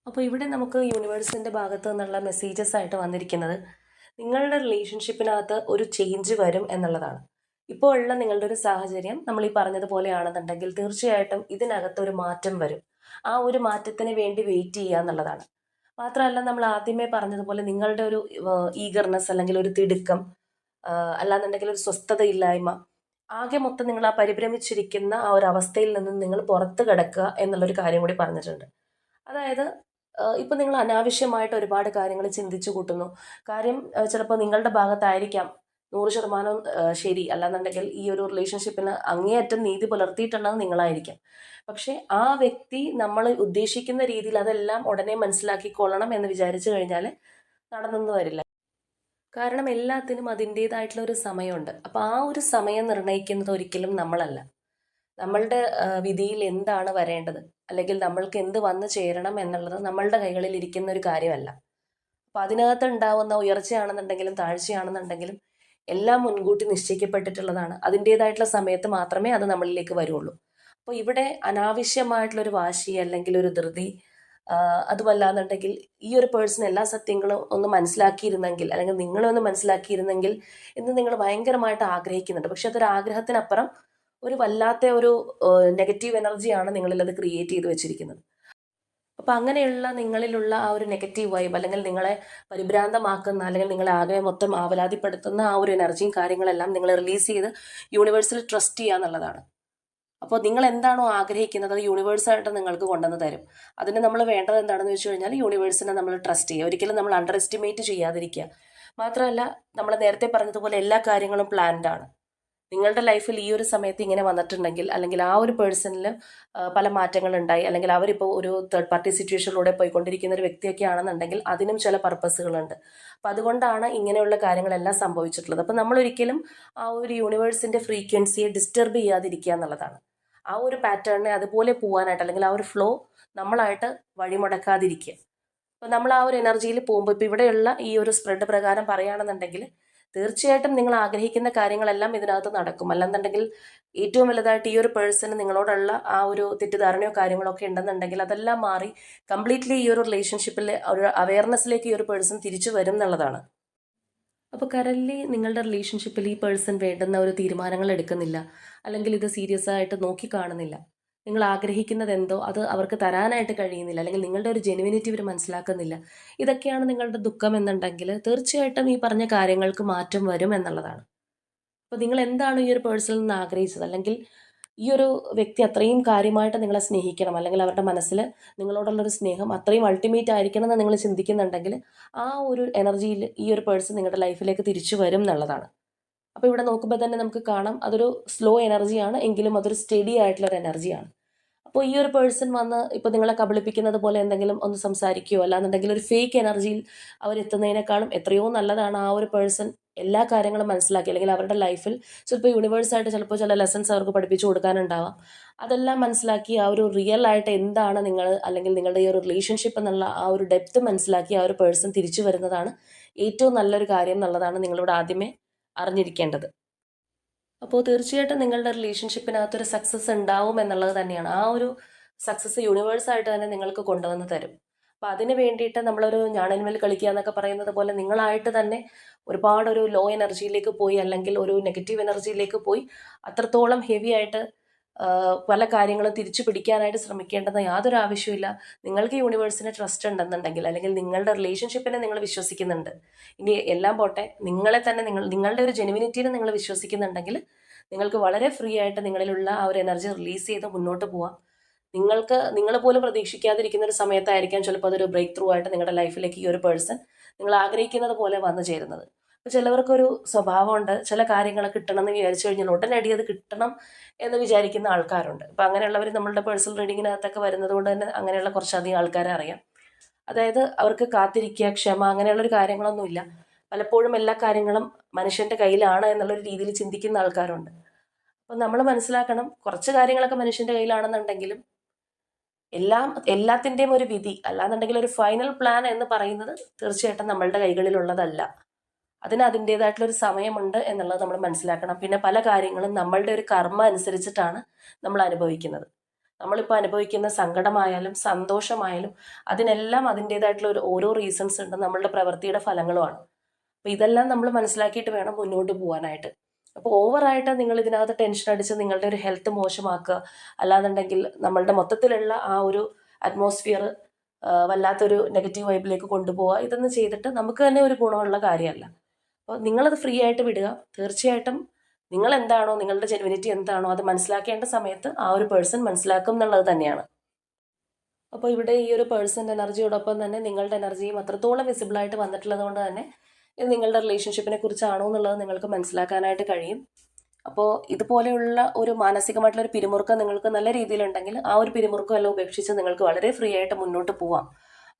അപ്പോൾ ഇവിടെ നമുക്ക് യൂണിവേഴ്സിൻ്റെ ഭാഗത്ത് നിന്നുള്ള മെസ്സേജസ് ആയിട്ട് വന്നിരിക്കുന്നത് നിങ്ങളുടെ റിലേഷൻഷിപ്പിനകത്ത് ഒരു ചേഞ്ച് വരും എന്നുള്ളതാണ്. ഇപ്പോൾ ഉള്ള നിങ്ങളുടെ ഒരു സാഹചര്യം നമ്മൾ ഈ പറഞ്ഞതുപോലെയാണെന്നുണ്ടെങ്കിൽ തീർച്ചയായിട്ടും ഇതിനകത്തൊരു മാറ്റം വരും. ആ ഒരു മാറ്റത്തിന് വേണ്ടി വെയിറ്റ് ചെയ്യുക എന്നുള്ളതാണ്. മാത്രമല്ല നമ്മൾ ആദ്യമേ പറഞ്ഞതുപോലെ നിങ്ങളുടെ ഒരു ഈഗർനെസ്, അല്ലെങ്കിൽ ഒരു തിടുക്കം, അല്ലാന്നുണ്ടെങ്കിൽ ഒരു സ്വസ്ഥതയില്ലായ്മ, ആകെ മൊത്തം നിങ്ങൾ ആ പരിഭ്രമിച്ചിരിക്കുന്ന ആ ഒരു അവസ്ഥയിൽ നിന്നും നിങ്ങൾ പുറത്ത് കിടക്കുക എന്നുള്ളൊരു കാര്യം കൂടി പറഞ്ഞിട്ടുണ്ട്. അതായത് ഇപ്പം നിങ്ങൾ അനാവശ്യമായിട്ട് ഒരുപാട് കാര്യങ്ങൾ ചിന്തിച്ചു കൂട്ടുന്നു. കാര്യം ചിലപ്പോൾ നിങ്ങളുടെ ഭാഗത്തായിരിക്കാം 100% ശരി, അല്ലാന്നുണ്ടെങ്കിൽ ഈ ഒരു റിലേഷൻഷിപ്പിന് അങ്ങേയറ്റം നീതി പുലർത്തിയിട്ടുള്ളത് നിങ്ങളായിരിക്കാം. പക്ഷേ ആ വ്യക്തി നമ്മൾ ഉദ്ദേശിക്കുന്ന രീതിയിൽ അതെല്ലാം ഉടനെ മനസ്സിലാക്കിക്കൊള്ളണം എന്ന് വിചാരിച്ചു കഴിഞ്ഞാൽ നടന്നെന്ന് വരില്ല. കാരണം എല്ലാത്തിനും അതിൻ്റേതായിട്ടുള്ള ഒരു സമയമുണ്ട്. അപ്പോൾ ആ ഒരു സമയം നിർണ്ണയിക്കുന്നത് ഒരിക്കലും നമ്മളല്ല. നമ്മളുടെ വിധിയിൽ എന്താണ് വരേണ്ടത്, അല്ലെങ്കിൽ നമ്മൾക്ക് എന്ത് വന്നു ചേരണം എന്നുള്ളത് നമ്മളുടെ കൈകളിൽ ഇരിക്കുന്ന ഒരു കാര്യമല്ല. അപ്പോൾ അതിനകത്ത് ഉണ്ടാവുന്ന ഉയർച്ചയാണെന്നുണ്ടെങ്കിലും താഴ്ചയാണെന്നുണ്ടെങ്കിലും എല്ലാം മുൻകൂട്ടി നിശ്ചയിക്കപ്പെട്ടിട്ടുള്ളതാണ്. അതിൻ്റേതായിട്ടുള്ള സമയത്ത് മാത്രമേ അത് നമ്മളിലേക്ക് വരുള്ളൂ. അപ്പോൾ ഇവിടെ അനാവശ്യമായിട്ടുള്ളൊരു വാശി, അല്ലെങ്കിൽ ഒരു ധൃതി, അതുമല്ലാന്നുണ്ടെങ്കിൽ ഈ ഒരു പേഴ്സൺ എല്ലാ സത്യങ്ങളും ഒന്ന് മനസ്സിലാക്കിയിരുന്നെങ്കിൽ, അല്ലെങ്കിൽ നിങ്ങളൊന്ന് മനസ്സിലാക്കിയിരുന്നെങ്കിൽ എന്ന് നിങ്ങൾ ഭയങ്കരമായിട്ട് ആഗ്രഹിക്കുന്നുണ്ട്. പക്ഷെ അതൊരു ആഗ്രഹത്തിനപ്പുറം ഒരു വല്ലാത്ത ഒരു നെഗറ്റീവ് എനർജിയാണ് നിങ്ങളിൽ അത് ക്രിയേറ്റ് ചെയ്ത് വെച്ചിരിക്കുന്നത്. അപ്പം അങ്ങനെയുള്ള നിങ്ങളിലുള്ള ആ ഒരു നെഗറ്റീവ് വൈബ്, അല്ലെങ്കിൽ നിങ്ങളെ പരിഭ്രാന്തമാക്കുന്ന, അല്ലെങ്കിൽ നിങ്ങളെ ആകെ മൊത്തം ആവലാതിപ്പെടുത്തുന്ന ആ ഒരു എനർജിയും കാര്യങ്ങളെല്ലാം നിങ്ങൾ റിലീസ് ചെയ്ത് യൂണിവേഴ്സിൽ ട്രസ്റ്റ് ചെയ്യുക എന്നുള്ളതാണ്. അപ്പോൾ നിങ്ങൾ എന്താണോ ആഗ്രഹിക്കുന്നത് അത് യൂണിവേഴ്സായിട്ട് നിങ്ങൾക്ക് കൊണ്ടുവന്ന് തരും. അതിന് നമ്മൾ വേണ്ടത് എന്താണെന്ന് വെച്ച് കഴിഞ്ഞാൽ യൂണിവേഴ്സിനെ നമ്മൾ ട്രസ്റ്റ് ചെയ്യുക, ഒരിക്കലും നമ്മൾ അണ്ടർ എസ്റ്റിമേറ്റ് ചെയ്യാതിരിക്കുക. മാത്രമല്ല നമ്മൾ നേരത്തെ പറഞ്ഞതുപോലെ എല്ലാ കാര്യങ്ങളും പ്ലാൻഡ് ആണ്. നിങ്ങളുടെ ലൈഫിൽ ഈ ഒരു സമയത്ത് ഇങ്ങനെ വന്നിട്ടുണ്ടെങ്കിൽ, അല്ലെങ്കിൽ ആ ഒരു പേഴ്സണിൽ പല മാറ്റങ്ങളുണ്ടായി, അല്ലെങ്കിൽ അവരിപ്പോൾ ഒരു തേർഡ് പാർട്ടി സിറ്റുവേഷനിലൂടെ പോയിക്കൊണ്ടിരിക്കുന്ന ഒരു വ്യക്തിയൊക്കെ ആണെന്നുണ്ടെങ്കിൽ അതിനും ചില പർപ്പസുകളുണ്ട്. അപ്പം അതുകൊണ്ടാണ് ഇങ്ങനെയുള്ള കാര്യങ്ങളെല്ലാം സംഭവിച്ചിട്ടുള്ളത്. അപ്പം നമ്മൾ ഒരിക്കലും ആ ഒരു യൂണിവേഴ്സിൻ്റെ ഫ്രീക്വൻസിയെ ഡിസ്റ്റർബ് ചെയ്യാതിരിക്കുക എന്നുള്ളതാണ്. ആ ഒരു പാറ്റേണിനെ അതുപോലെ പോകാനായിട്ട്, അല്ലെങ്കിൽ ആ ഒരു ഫ്ലോ നമ്മളായിട്ട് വഴിമുടക്കാതിരിക്കുക. അപ്പോൾ നമ്മൾ ആ ഒരു എനർജിയിൽ പോകുമ്പോൾ, ഇപ്പോൾ ഇവിടെയുള്ള ഈ ഒരു സ്പ്രെഡ് പ്രകാരം പറയുകയാണെന്നുണ്ടെങ്കിൽ തീർച്ചയായിട്ടും നിങ്ങൾ ആഗ്രഹിക്കുന്ന കാര്യങ്ങളെല്ലാം ഇതിനകത്ത് നടക്കും. അല്ലെന്നുണ്ടെങ്കിൽ ഏറ്റവും വലുതായിട്ട് ഈ ഒരു പേഴ്സണ് നിങ്ങളോടുള്ള ആ ഒരു തെറ്റിദ്ധാരണയോ കാര്യങ്ങളോ ഒക്കെ ഉണ്ടെന്നുണ്ടെങ്കിൽ അതെല്ലാം മാറി കംപ്ലീറ്റ്ലി ഈ ഒരു റിലേഷൻഷിപ്പിൽ ഒരു അവയർനെസ്സിലേക്ക് ഈ ഒരു പേഴ്സൺ തിരിച്ചു വരും എന്നുള്ളതാണ്. അപ്പോൾ കറൻലി നിങ്ങളുടെ റിലേഷൻഷിപ്പിൽ ഈ പേഴ്സൺ വേണ്ടുന്ന ഒരു തീരുമാനങ്ങൾ എടുക്കുന്നില്ല, അല്ലെങ്കിൽ ഇത് സീരിയസ് ആയിട്ട് നോക്കി കാണുന്നില്ല. നിങ്ങൾ ആഗ്രഹിക്കുന്നത് എന്തോ അത് അവർക്ക് തരാനായിട്ട് കഴിയുന്നില്ല, അല്ലെങ്കിൽ നിങ്ങളുടെ ഒരു ജെനുവിനിറ്റി ഇവർ മനസ്സിലാക്കുന്നില്ല. ഇതൊക്കെയാണ് നിങ്ങളുടെ ദുഃഖം എന്നുണ്ടെങ്കിൽ തീർച്ചയായിട്ടും ഈ പറഞ്ഞ കാര്യങ്ങൾക്ക് മാറ്റം വരും എന്നുള്ളതാണ്. അപ്പോൾ നിങ്ങൾ എന്താണ് ഈ ഒരു പേഴ്സണിൽ നിന്ന് ആഗ്രഹിച്ചത്, അല്ലെങ്കിൽ ഈ ഒരു വ്യക്തി അത്രയും കാര്യമായിട്ട് നിങ്ങളെ സ്നേഹിക്കണം, അല്ലെങ്കിൽ അവരുടെ മനസ്സിൽ നിങ്ങളോടുള്ളൊരു സ്നേഹം അത്രയും അൾട്ടിമേറ്റ് ആയിരിക്കണം എന്ന് നിങ്ങൾ ചിന്തിക്കുന്നുണ്ടെങ്കിൽ ആ ഒരു എനർജിയിൽ ഈ ഒരു പേഴ്സൺ നിങ്ങളുടെ ലൈഫിലേക്ക് തിരിച്ചു വരും എന്നുള്ളതാണ്. അപ്പോൾ ഇവിടെ നോക്കുമ്പോൾ തന്നെ നമുക്ക് കാണാം അതൊരു സ്ലോ എനർജിയാണ്, എങ്കിലും അതൊരു സ്റ്റഡി ആയിട്ടുള്ളൊരു എനർജിയാണ്. അപ്പോൾ ഈ ഒരു പേഴ്സൺ വന്ന് ഇപ്പോൾ നിങ്ങളെ കബളിപ്പിക്കുന്നത് പോലെ എന്തെങ്കിലും ഒന്ന് സംസാരിക്കുകയോ അല്ലാന്നുണ്ടെങ്കിൽ ഒരു ഫേക്ക് എനർജിയിൽ അവരെത്തുന്നതിനേക്കാളും എത്രയോ നല്ലതാണ് ആ ഒരു പേഴ്സൺ എല്ലാ കാര്യങ്ങളും മനസ്സിലാക്കി, അല്ലെങ്കിൽ അവരുടെ ലൈഫിൽ ചിലപ്പോൾ യൂണിവേഴ്സായിട്ട് ചിലപ്പോൾ ചില ലെസൺസ് അവർക്ക് പഠിപ്പിച്ചു കൊടുക്കാനുണ്ടാവാം. അതെല്ലാം മനസ്സിലാക്കി ആ ഒരു റിയൽ ആയിട്ട് എന്താണ് നിങ്ങൾ, അല്ലെങ്കിൽ നിങ്ങളുടെ ഈ ഒരു റിലേഷൻഷിപ്പ് എന്നുള്ള ആ ഒരു ഡെപ്ത് മനസ്സിലാക്കി ആ ഒരു പേഴ്സൺ തിരിച്ചു വരുന്നതാണ് ഏറ്റവും നല്ലൊരു കാര്യം എന്നുള്ളതാണ് നിങ്ങളിവിടെ ആദ്യമേ അറിഞ്ഞിരിക്കേണ്ടത്. അപ്പോൾ തീർച്ചയായിട്ടും നിങ്ങളുടെ റിലേഷൻഷിപ്പിനകത്തൊരു സക്സസ് ഉണ്ടാവും എന്നുള്ളത് തന്നെയാണ്. ആ ഒരു സക്സസ് യൂണിവേഴ്സായിട്ട് തന്നെ നിങ്ങൾക്ക് കൊണ്ടുവന്ന് തരും. അപ്പോൾ അതിന് വേണ്ടിയിട്ട് നമ്മളൊരു ഞാണിന്മേൽ കളിക്കുക എന്നൊക്കെ പറയുന്നത് പോലെ നിങ്ങളായിട്ട് തന്നെ ഒരുപാടൊരു ലോ എനർജിയിലേക്ക് പോയി, അല്ലെങ്കിൽ ഒരു നെഗറ്റീവ് എനർജിയിലേക്ക് പോയി അത്രത്തോളം ഹെവി ആയിട്ട് പല കാര്യങ്ങളും തിരിച്ചു പിടിക്കാനായിട്ട് ശ്രമിക്കേണ്ടെന്ന് യാതൊരു ആവശ്യമില്ല. നിങ്ങൾക്ക് യൂണിവേഴ്സിനെ ട്രസ്റ്റ് ഉണ്ടെന്നുണ്ടെങ്കിൽ, അല്ലെങ്കിൽ നിങ്ങളുടെ റിലേഷൻഷിപ്പിനെ നിങ്ങൾ വിശ്വസിക്കുന്നുണ്ട്, ഇനി എല്ലാം പോട്ടെ, നിങ്ങളെ തന്നെ നിങ്ങളുടെ ഒരു ജെനുവിനിറ്റിനെ നിങ്ങൾ വിശ്വസിക്കുന്നുണ്ടെങ്കിൽ നിങ്ങൾക്ക് വളരെ ഫ്രീ ആയിട്ട് നിങ്ങളിലുള്ള ആ ഒരു എനർജി റിലീസ് ചെയ്ത് മുന്നോട്ട് പോവാം. നിങ്ങൾ പോലും പ്രതീക്ഷിക്കാതിരിക്കുന്ന ഒരു സമയത്തായിരിക്കാം ചിലപ്പോൾ അതൊരു ബ്രേക്ക് ത്രൂ ആയിട്ട് നിങ്ങളുടെ ലൈഫിലേക്ക് ഈ ഒരു പേഴ്സൺ നിങ്ങൾ ആഗ്രഹിക്കുന്നത് പോലെ വന്നു ചേരുന്നത്. അപ്പോൾ ചിലവർക്കൊരു സ്വഭാവമുണ്ട്, ചില കാര്യങ്ങൾ കിട്ടണം എന്ന് വിചാരിച്ചു കഴിഞ്ഞാൽ ഉടനടി അത് കിട്ടണം എന്ന് വിചാരിക്കുന്ന ആൾക്കാരുണ്ട്. അപ്പോൾ അങ്ങനെയുള്ളവർ നമ്മളുടെ പേഴ്സണൽ റീഡിങ്ങിനകത്തൊക്കെ വരുന്നത് കൊണ്ട് തന്നെ അങ്ങനെയുള്ള കുറച്ചധികം ആൾക്കാരെ അറിയാം. അതായത് അവർക്ക് കാത്തിരിക്കുക, ക്ഷമ, അങ്ങനെയുള്ളൊരു കാര്യങ്ങളൊന്നുമില്ല. പലപ്പോഴും എല്ലാ കാര്യങ്ങളും മനുഷ്യൻ്റെ കയ്യിലാണ് എന്നുള്ളൊരു രീതിയിൽ ചിന്തിക്കുന്ന ആൾക്കാരുണ്ട്. അപ്പം നമ്മൾ മനസ്സിലാക്കണം, കുറച്ച് കാര്യങ്ങളൊക്കെ മനുഷ്യൻ്റെ കയ്യിലാണെന്നുണ്ടെങ്കിലും എല്ലാത്തിൻ്റെയും ഒരു വിധി, അല്ലാന്നുണ്ടെങ്കിൽ ഒരു ഫൈനൽ പ്ലാൻ എന്ന് പറയുന്നത് തീർച്ചയായിട്ടും നമ്മളുടെ കൈകളിലുള്ളതല്ല. അതിന് അതിൻ്റേതായിട്ടുള്ളൊരു സമയമുണ്ട് എന്നുള്ളത് നമ്മൾ മനസ്സിലാക്കണം. പിന്നെ പല കാര്യങ്ങളും നമ്മളുടെ ഒരു കർമ്മ അനുസരിച്ചിട്ടാണ് നമ്മൾ അനുഭവിക്കുന്നത്. നമ്മളിപ്പോൾ അനുഭവിക്കുന്ന സങ്കടമായാലും സന്തോഷമായാലും അതിനെല്ലാം അതിൻ്റേതായിട്ടുള്ള ഓരോ റീസൺസ് ഉണ്ട്, നമ്മളുടെ പ്രവൃത്തിയുടെ ഫലങ്ങളുമാണ്. അപ്പോൾ ഇതെല്ലാം നമ്മൾ മനസ്സിലാക്കിയിട്ട് വേണം മുന്നോട്ട് പോകാനായിട്ട്. അപ്പോൾ ഓവറായിട്ട് നിങ്ങൾ ഇതിനകത്ത് ടെൻഷൻ അടിച്ച് നിങ്ങളുടെ ഒരു ഹെൽത്ത് മോശമാക്കുക, അല്ലാന്നുണ്ടെങ്കിൽ നമ്മളുടെ മൊത്തത്തിലുള്ള ആ ഒരു അറ്റ്മോസ്ഫിയർ വല്ലാത്തൊരു നെഗറ്റീവ് വൈബിലേക്ക് കൊണ്ടുപോവുക, ഇതൊന്നും ചെയ്തിട്ട് നമുക്ക് തന്നെ ഒരു ഗുണമുള്ള കാര്യമല്ല. അപ്പോൾ നിങ്ങളത് ഫ്രീ ആയിട്ട് വിടുക. തീർച്ചയായിട്ടും നിങ്ങൾ എന്താണോ, നിങ്ങളുടെ ജെനുവിനിറ്റി എന്താണോ അത് മനസ്സിലാക്കേണ്ട സമയത്ത് ആ ഒരു പേഴ്സൺ മനസ്സിലാക്കും എന്നുള്ളത് തന്നെയാണ്. അപ്പോൾ ഇവിടെ ഈ ഒരു പേഴ്സൻ്റെ എനർജിയോടൊപ്പം തന്നെ നിങ്ങളുടെ എനർജിയും അത്രത്തോളം വിസിബിളായിട്ട് വന്നിട്ടുള്ളത് കൊണ്ട് തന്നെ ഇത് നിങ്ങളുടെ റിലേഷൻഷിപ്പിനെ കുറിച്ചാണോ എന്നുള്ളത് നിങ്ങൾക്ക് മനസ്സിലാക്കാനായിട്ട് കഴിയും. അപ്പോൾ ഇതുപോലെയുള്ള ഒരു മാനസികമായിട്ടുള്ളൊരു പിരിമുറുക്കം നിങ്ങൾക്ക് നല്ല രീതിയിലുണ്ടെങ്കിൽ ആ ഒരു പിരിമുറുക്കം എല്ലാം ഉപേക്ഷിച്ച് നിങ്ങൾക്ക് വളരെ ഫ്രീ ആയിട്ട് മുന്നോട്ട് പോവാം.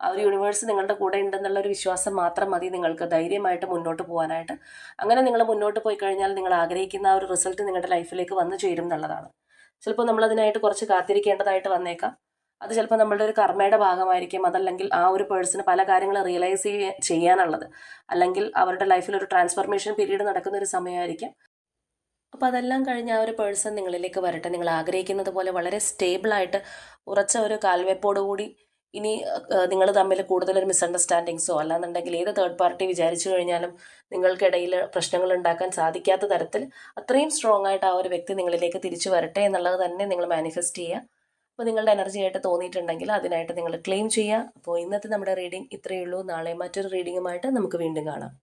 ആ ഒരു യൂണിവേഴ്സ് നിങ്ങളുടെ കൂടെ ഉണ്ടെന്നുള്ള ഒരു വിശ്വാസം മാത്രം മതി നിങ്ങൾക്ക് ധൈര്യമായിട്ട് മുന്നോട്ട് പോകാനായിട്ട്. അങ്ങനെ നിങ്ങൾ മുന്നോട്ട് പോയി കഴിഞ്ഞാൽ നിങ്ങൾ ആഗ്രഹിക്കുന്ന ആ ഒരു റിസൾട്ട് നിങ്ങളുടെ ലൈഫിലേക്ക് വന്നു ചേരും എന്നുള്ളതാണ്. ചിലപ്പോൾ നമ്മളതിനായിട്ട് കുറച്ച് കാത്തിരിക്കേണ്ടതായിട്ട് വന്നേക്കാം. അത് ചിലപ്പോൾ നമ്മളുടെ ഒരു കർമ്മയുടെ ഭാഗമായിരിക്കും, അതല്ലെങ്കിൽ ആ ഒരു പേഴ്സണ് പല കാര്യങ്ങൾ റിയലൈസ് ചെയ്യാനുള്ളത്, അല്ലെങ്കിൽ അവരുടെ ലൈഫിൽ ഒരു ട്രാൻസ്ഫർമേഷൻ പീരീഡ് നടക്കുന്ന ഒരു സമയമായിരിക്കും. അപ്പോൾ അതെല്ലാം കഴിഞ്ഞ് ആ ഒരു പേഴ്സൺ നിങ്ങളിലേക്ക് വരട്ടെ. നിങ്ങൾ ആഗ്രഹിക്കുന്നത് പോലെ വളരെ സ്റ്റേബിളായിട്ട് ഉറച്ച ഒരു കാൽവെപ്പോടുകൂടി ഇനി നിങ്ങൾ തമ്മിൽ കൂടുതലൊരു മിസ്അണ്ടർസ്റ്റാൻഡിങ്സോ അല്ലാന്നുണ്ടെങ്കിൽ ഏത് തേർഡ് പാർട്ടി വിചാരിച്ചു കഴിഞ്ഞാലും നിങ്ങൾക്കിടയിൽ പ്രശ്നങ്ങൾ ഉണ്ടാക്കാൻ സാധിക്കാത്ത തരത്തിൽ അത്രയും സ്ട്രോങ് ആയിട്ട് ആ ഒരു വ്യക്തി നിങ്ങളിലേക്ക് തിരിച്ചു വരട്ടെ എന്നുള്ളത് തന്നെ നിങ്ങൾ മാനിഫെസ്റ്റ് ചെയ്യുക. അപ്പോൾ നിങ്ങളുടെ എനർജി ആയിട്ട് തോന്നിയിട്ടുണ്ടെങ്കിൽ അതിനായിട്ട് നിങ്ങൾ ക്ലെയിം ചെയ്യുക. അപ്പോൾ ഇന്നത്തെ നമ്മുടെ റീഡിംഗ് ഇത്രയേ ഉള്ളൂ. നാളെ മറ്റൊരു റീഡിങ്ങുമായിട്ട് നമുക്ക് വീണ്ടും കാണാം.